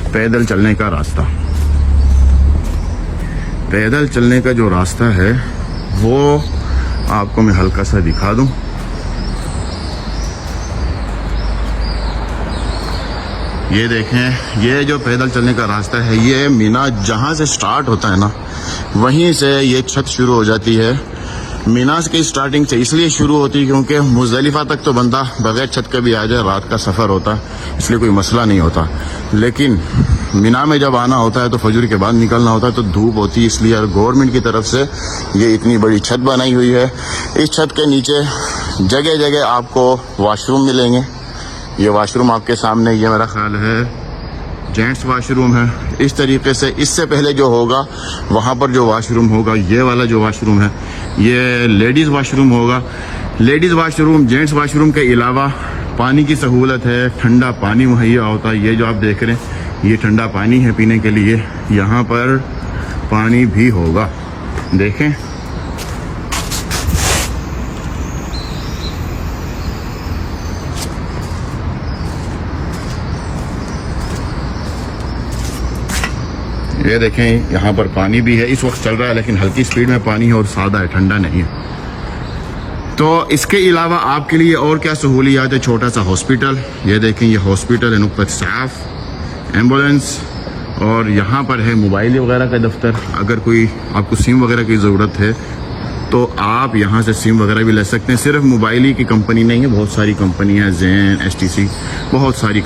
पैदल चलने का रास्ता। पैदल चलने का जो रास्ता है वो आपको मैं हल्का सा दिखा दूं। ये देखें, ये जो पैदल चलने का रास्ता है, ये मीना जहाँ से स्टार्ट होता है ना, वहीं से ये छत शुरू हो जाती है। मीना की स्टार्टिंग से इसलिए शुरू होती है क्योंकि मुज़दलिफा तक तो बंदा बगैर छत के भी आ जाए, रात का सफ़र होता है, इसलिए कोई मसला नहीं होता। लेकिन मीना में जब आना होता है तो फजर के बाद निकलना होता है, तो धूप होती है, इसलिए गवर्नमेंट की तरफ से ये इतनी बड़ी छत बनाई हुई है। इस छत के नीचे जगह जगह आपको वाशरूम मिलेंगे। ये वाशरूम आपके सामने, ये मेरा ख्याल है जेंट्स वाशरूम है। इस तरीके से इससे पहले जो होगा वहाँ पर जो वाशरूम होगा, ये वाला जो वाशरूम है ये लेडीज़ वाशरूम होगा। लेडीज़ वाशरूम, जेंट्स वाशरूम के अलावा पानी की सहूलत है, ठंडा पानी मुहैया होता है। ये जो आप देख रहे हैं ये ठंडा पानी है पीने के लिए, यहाँ पर पानी भी होगा। देखें, ये देखें यहाँ पर पानी भी है, इस वक्त चल रहा है लेकिन हल्की स्पीड में पानी है और सादा है, ठंडा नहीं है। तो इसके अलावा आपके लिए और क्या सहूलियात है? छोटा सा हॉस्पिटल, ये देखें ये हॉस्पिटल है, नुक्ता साफ, एम्बुलेंस, और यहाँ पर है मोबाइल वगैरह का दफ्तर। अगर कोई आपको सिम वगैरह की ज़रूरत है तो आप यहाँ से सिम वगैरह भी ले सकते हैं। सिर्फ मोबाइल ही की कंपनी नहीं है, बहुत सारी कंपनी है, ज़ेन, STC, बहुत सारी